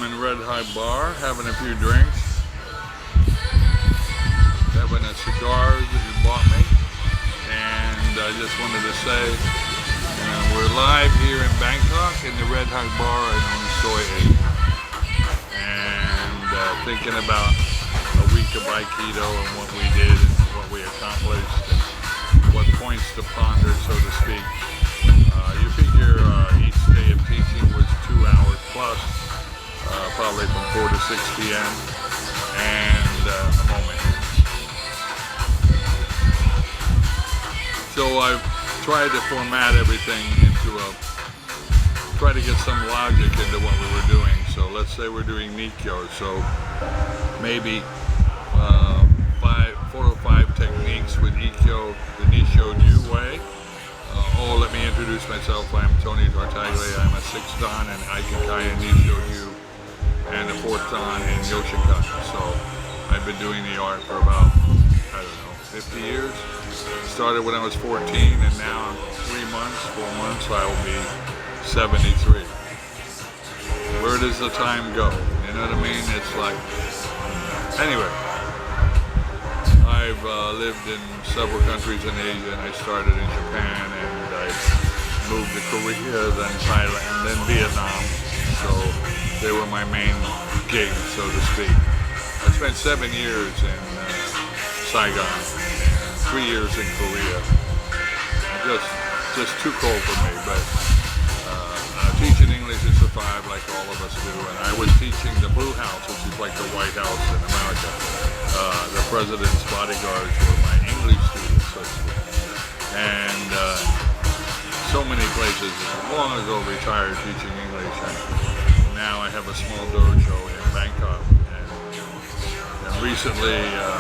I'm in Red High Bar having a few drinks, having a cigar that you bought me, and I just wanted to say we're live here in Bangkok in the Red High Bar on Soy 8, and thinking about a week of Aikido and what we did and what we accomplished and what points to ponder, so to speak. You figure each day of teaching was 2 hours plus, probably from 4 to 6 p.m. and a moment. So I've tried to format everything into try to get some logic into what we were doing. So let's say we're doing Nikkyo, so maybe 4 or 5 techniques with Ikkyo, the Nisho New way. Let me introduce myself. I'm Tony Tartaglia. I'm a 6th Dan in Aikido Nisho New and a 4th Dan in Yoshikan. So I've been doing the art for about, 50 years. Started when I was 14, and now 4 months, I will be 73. Where does the time go? You know what I mean? It's like, anyway. I've lived in several countries in Asia, and I started in Japan, and I moved to Korea, then Thailand, then Vietnam. So they were my main gigs, so to speak. I spent 7 years in Saigon, and 3 years in Korea. Just too cold for me, but teaching English to survive like all of us do. And I was teaching the Blue House, which is like the White House in America. The president's bodyguards were my English students, so to speak. And so many places, long ago retired teaching English. And now I have a small dojo in Bangkok. And recently, a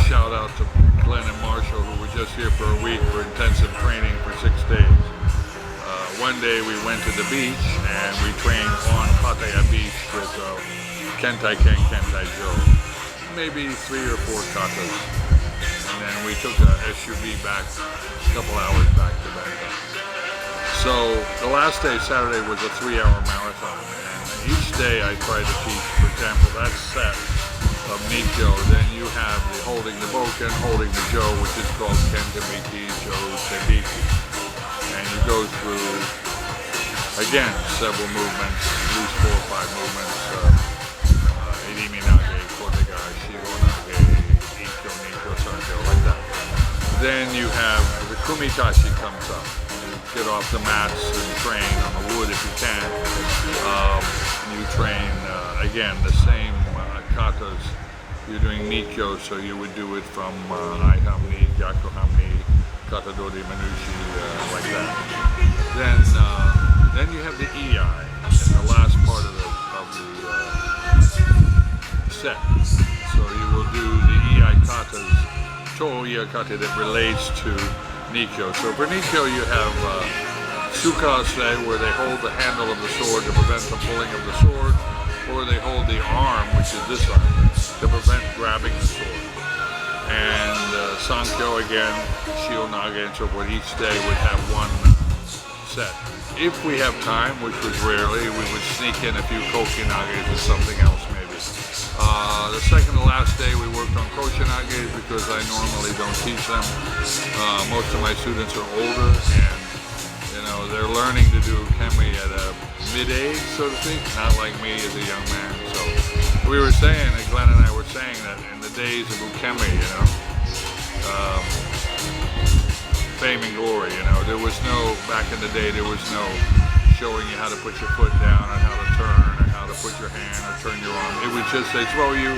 shout out to Glenn and Marshall, who were just here for a week for intensive training for 6 days. One day we went to the beach and we trained on Pattaya Beach with Kentai Ken, Kentai Joe. Maybe 3 or 4 katas. And then we took a SUV back, a couple hours back to Bangkok. So the last day, Saturday, was a 3-hour marathon. And each day I tried to teach, for example, that set of Nikkyo. Then you have the holding the boken, holding the Jo, which is called Kentamiki, Jo, Tebiki. And you go through, again, several movements, at least 4 or 5 movements, Irimi Nage, Kotega, Shiro Nage, Ikkyo, Nikkyo, Sankyo, like that. Then you have the Kumitashi comes up. You get off the mats and train on the wood if you can. You train, again, the same katas. You're doing Nikkyo, so you would do it from Aihamni, Yakuhamni, Katadori, Manushi, like that. Then you have the Ei in the last part of the set. So you will do the Ei katas, To Ei kata that relates to Nikkyo. So for Nikkyo you have Sukase, where they hold the handle of the sword to prevent the pulling of the sword, or they hold the arm, which is this arm, to prevent grabbing the sword. And Sankyo again, Shio-Nage and so forth, each day would have one set. If we have time, which was rarely, we would sneak in a few Koki-Nages or something else maybe. The second to last day we worked on Koshi-Nages because I normally don't teach them. Most of my students are older, and they're learning to do Kemi at a mid-age, so to speak, not like me as a young man. So we were saying, and Glenn and I were saying, that in the days of Ukemi, fame and glory, there was no, back in the day, there was no showing you how to put your foot down and how to turn or how to put your hand or turn your arm. It was just they throw you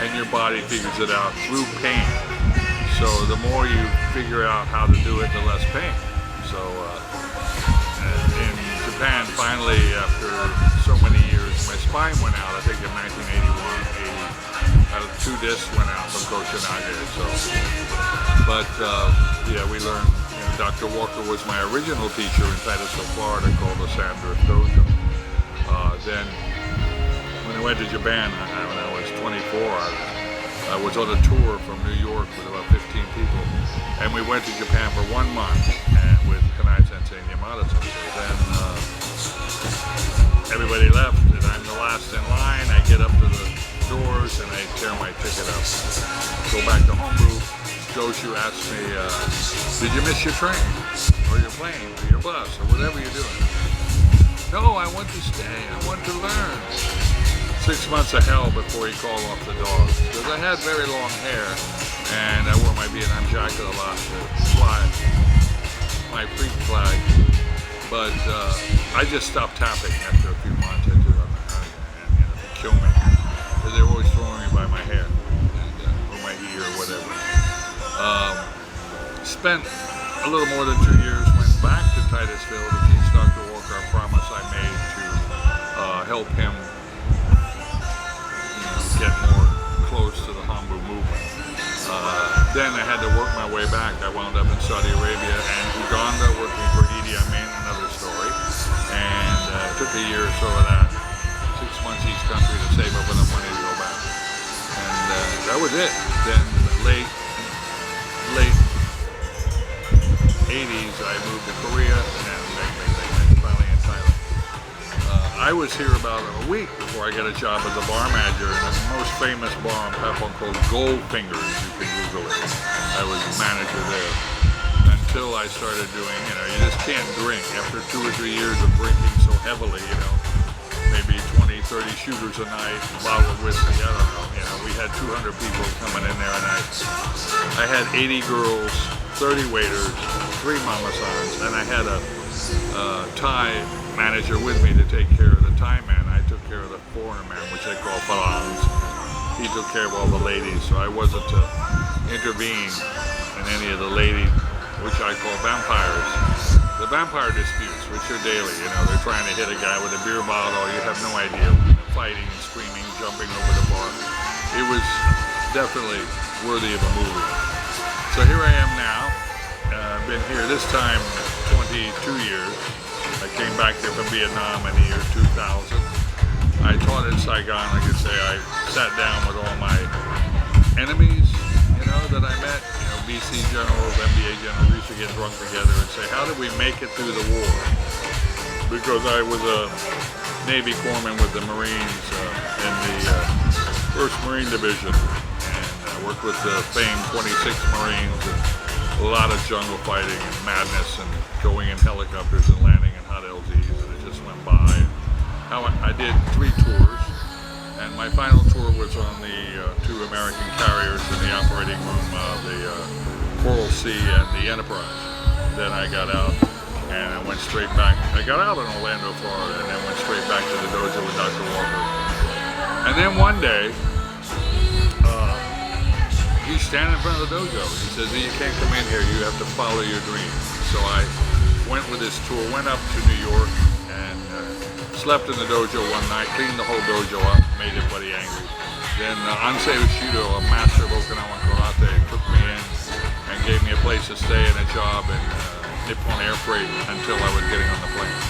and your body figures it out through pain. So the more you figure out how to do it, the less pain. So in Japan, finally, after so many years, my spine went out, I think in 1981, 2 discs went out from Koshi-Nage. So, but yeah, we learned. Dr. Walker was my original teacher in Titusville, Florida, called the Sandrift Dojo. Then, when I went to Japan, when I was 24, I was on a tour from New York with about 15 people, and we went to Japan for 1 month with Kanai Sensei and Yamada Sensei. Then everybody left, and I'm the last in line. get up to the doors and I tear my ticket up. Go back to Hombu. Joshu asks me, did you miss your train? Or your plane? Or your bus? Or whatever you're doing? No, I want to stay. I want to learn. 6 months of hell before he called off the dogs. Because I had very long hair and I wore my Vietnam jacket a lot to fly my freak flag. But I just stopped tapping after a few months. I said, and kill me. Because they were always throwing me by my hair and, or my ear or whatever. Spent a little more than 2 years, went back to Titusville to teach Dr. Walker a promise I made to help him get more close to the Hombu movement. Then I had to work my way back. I wound up in Saudi Arabia and Uganda working for Idi Amin, another story. And it took a year or so of that, 6 months each country to save up enough money to go back. And that was it. Then late 80s, I moved to Korea and then finally in Thailand. I was here about a week before I got a job as a bar manager in the most famous bar on Papua called Goldfingers. You can Google it. I was manager there until I started doing, you just can't drink after 2 or 3 years of drinking so heavily, maybe 20, 30 shooters a night, a bottle of whiskey, I don't know, we had 200 people coming in there a night. I had 80 girls, 30 waiters, 3 mama-sans, and I had a Thai manager with me to take care of the Thai men. I took care of the foreigner men, which they call falangs. He took care of all the ladies, so I wasn't to intervene in any of the ladies, which I call vampires. The vampire disputes, which are daily, they're trying to hit a guy with a beer bottle, you have no idea, fighting and screaming, jumping over the bar. It was definitely worthy of a movie. So here I am now. I've been here this time 22 years. I came back here from Vietnam in the year 2000. I taught in Saigon. I could say I sat down with all my enemies, that I met. BC generals, MBA generals, we used to get drunk together and say, how did we make it through the war? Because I was a Navy corpsman with the Marines in the 1st Marine Division. And I worked with the famed 26th Marines. And a lot of jungle fighting and madness and going in helicopters and landing in hot LZs, and it just went by. I did 3 tours, and my final tour was on the 2 American carriers in the operating room, the Coral Sea and the Enterprise. Then I got out and I went straight back. I got out in Orlando, Florida, and then went straight back to the dojo with Dr. Walker. And then one day, he's standing in front of the dojo. He says, you can't come in here, you have to follow your dreams. So I went with this tour, went up to New York and slept in the dojo one night, cleaned the whole dojo up, made everybody angry. Then Ansei Ushido, a master of Okinawan karate, took me in and gave me a place to stay and a job in Nippon Air Freight until I was getting on the plane.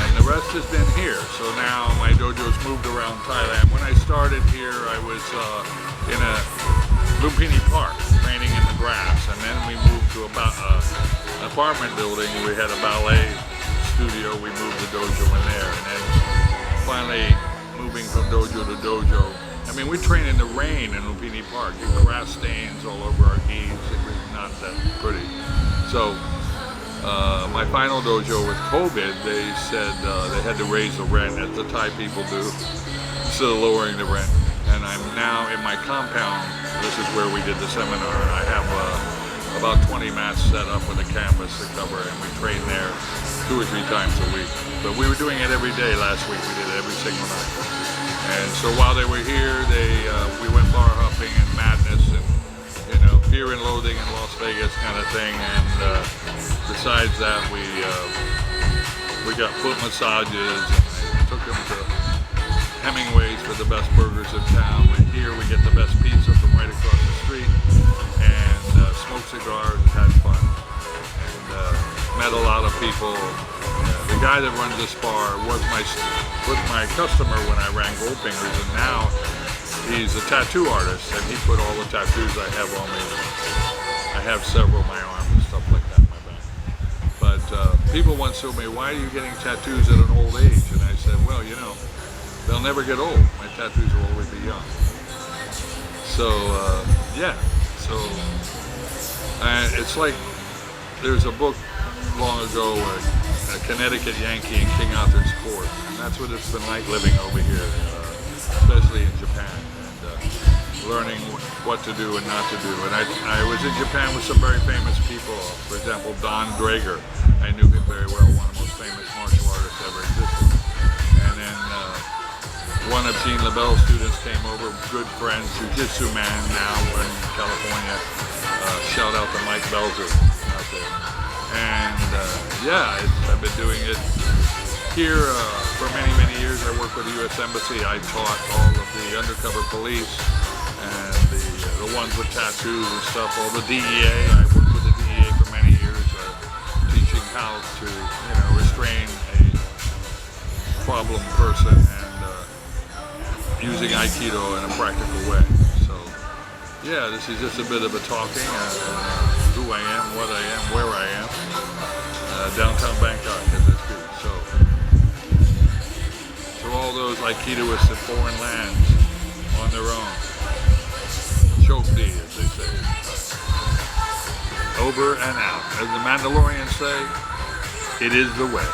And the rest has been here. So now my dojo's moved around Thailand. When I started here, I was in a Lumpini Park, training in the grass, and then we moved to an apartment building. We had a ballet studio. We moved the dojo in there, and then finally moving from dojo to dojo. I mean, we train in the rain in Lumpini Park. Grass stains all over our knees. It was not that pretty. So my final dojo with COVID, they said they had to raise the rent, as the Thai people do, instead of lowering the rent. And I'm now in my compound. This is where we did the seminar. I have about 20 mats set up with a canvas to cover, and we train there 2 or 3 times a week. But we were doing it every day last week. We did it every single night. And so while they were here, we went bar hopping and madness and fear and loathing in Las Vegas kind of thing. And besides that, we got foot massages. And I took them to Hemingway's for the best burgers in town. Here we get the best pizza from right across the street, and smoked cigars and had fun, and met a lot of people. The guy that runs this bar was my customer when I ran Goldfingers, and now he's a tattoo artist, and he put all the tattoos I have on me. I have several on my arms and stuff like that on my back. But people once told me, why are you getting tattoos at an old age? And I said, well, they'll they'll never get old. My tattoos will always be young. So yeah, so it's like there's a book long ago, a Connecticut Yankee and King Arthur's Court, and that's what it's been like living over here, especially in Japan, and learning what to do and not to do. And I was in Japan with some very famous people. For example, Don Draeger. I knew him very well, one of the most famous martial artists ever existed. And then one of Jean LaBelle's students came over, good friends, jiu-jitsu man now in California. Shout out to Mike Belzer out there. And yeah, I've been doing it here for many, many years. I worked with the U.S. Embassy. I taught all of the undercover police and the ones with tattoos and stuff, all the DEA. I worked with the DEA for many years, teaching how to, restrain a problem person and using Aikido in a practical way. So, yeah, this is just a bit of a talking, who I am, what I am, where I am, downtown Bangkok as I speak. So, to all those Aikidoists in foreign lands on their own, choke D, as they say. Over and out. As the Mandalorians say, it is the way.